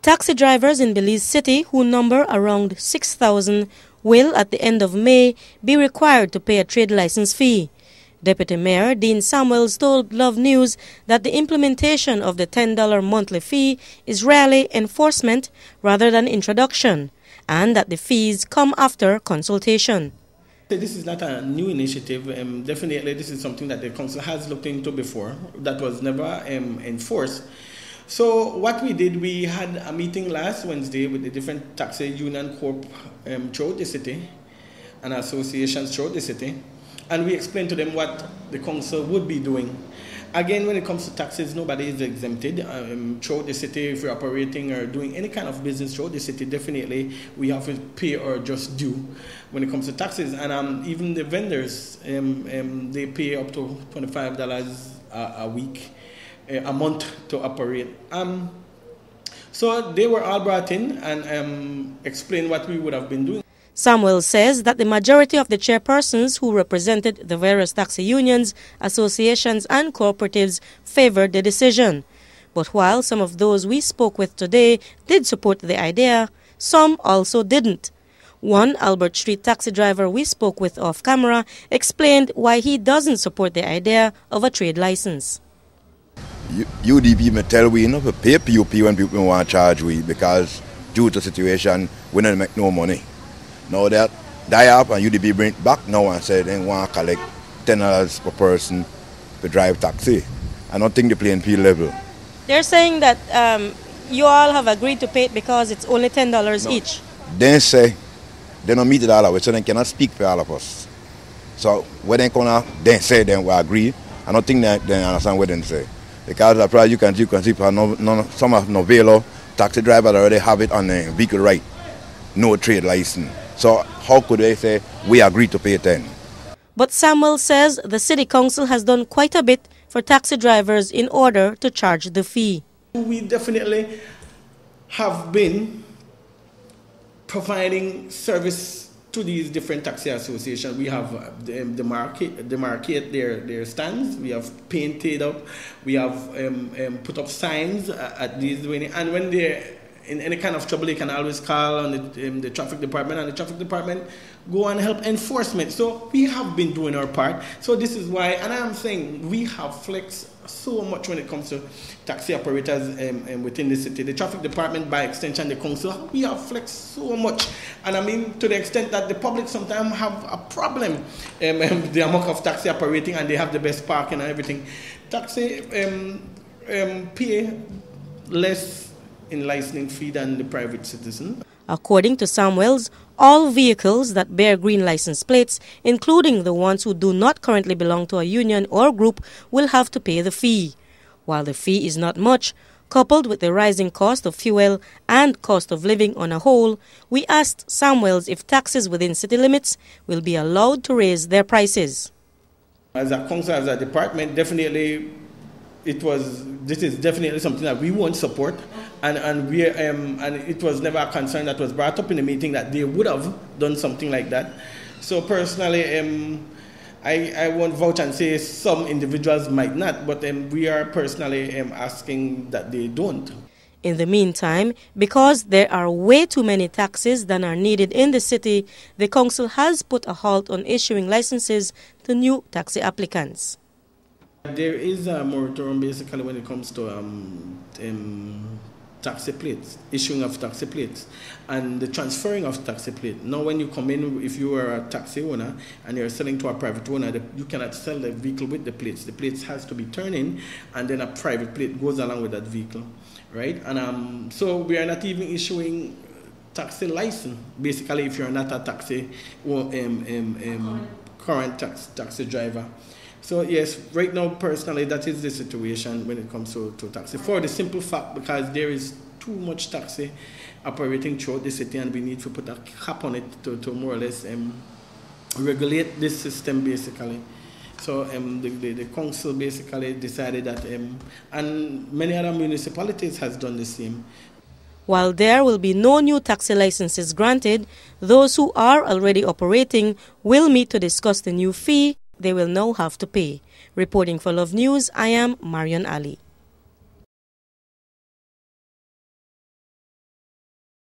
Taxi drivers in Belize City, who number around 6,000, will at the end of May be required to pay a trade license fee. Deputy Mayor Dean Samuels told Love News that the implementation of the $10 monthly fee is rarely enforcement rather than introduction, and that the fees come after consultation. This is not a new initiative. Definitely this is something that the council has looked into before that was never enforced. So what we did, we had a meeting last Wednesday with the different taxi union corp throughout the city and associations throughout the city, and we explained to them what the council would be doing. Again, when it comes to taxes, nobody is exempted. Throughout the city, if you're operating or doing any kind of business throughout the city, definitely we have to pay our just due when it comes to taxes. And even the vendors, they pay up to $25 a week, a month to operate. So they were all brought in and explained what we would have been doing. Samuel says that the majority of the chairpersons who represented the various taxi unions, associations and cooperatives favored the decision. But while some of those we spoke with today did support the idea, some also didn't. One Albert Street taxi driver we spoke with off camera explained why he doesn't support the idea of a trade license. UDP may tell we not to pay PUP when people want to charge we, because due to the situation we don't make no money. Now that die up and UDP bring it back now and say they want to collect $10 per person to drive taxi. I don't think they play in P level. They're saying that you all have agreed to pay it because it's only $10 each. They say they don't meet it all of it, so they cannot speak for all of us. So when they come out, they say they will agree. I don't think they understand what they say. Because the price you can see for some of Novelo taxi drivers already have it on the vehicle right, no trade license. So how could they say we agree to pay 10? But Samuel says the city council has done quite a bit for taxi drivers in order to charge the fee. We definitely have been providing service to these different taxi associations. We have demarcate their stands. We have painted up. We have put up signs at these, and when they're in any kind of trouble, they can always call on the traffic department, and the traffic department go and help enforcement. So we have been doing our part. So this is why, and I'm saying we have flexed so much when it comes to taxi operators within the city. The traffic department, by extension, the council, we have flexed so much. And I mean, to the extent that the public sometimes have a problem, the amount of taxi operating, and they have the best parking and everything. Taxi pay less in licensing fee than the private citizen. According to Samuels, all vehicles that bear green license plates, including the ones who do not currently belong to a union or group, will have to pay the fee. While the fee is not much, coupled with the rising cost of fuel and cost of living on a whole, we asked Samuels if taxis within city limits will be allowed to raise their prices. As a council, as a department, definitely this is definitely something that we won't support, and it was never a concern that was brought up in the meeting that they would have done something like that. So personally, I won't vouch and say some individuals might not, but we are personally asking that they don't. In the meantime, because there are way too many taxis than are needed in the city, the council has put a halt on issuing licenses to new taxi applicants. There is a moratorium basically when it comes to taxi plates, issuing of taxi plates, and the transferring of taxi plate. Now when you come in, if you are a taxi owner and you're selling to a private owner, you cannot sell the vehicle with the plates. The plates has to be turned in, and then a private plate goes along with that vehicle, right? And so we are not even issuing taxi license, basically, if you're not a taxi current taxi driver. So yes, right now, personally, that is the situation when it comes to taxi. For the simple fact, because there is too much taxi operating throughout the city, and we need to put a cap on it to more or less regulate this system, basically. So the council basically decided that, and many other municipalities has done the same. While there will be no new taxi licenses granted, those who are already operating will meet to discuss the new fee they will now have to pay. Reporting for Love News, I am Marion Ali.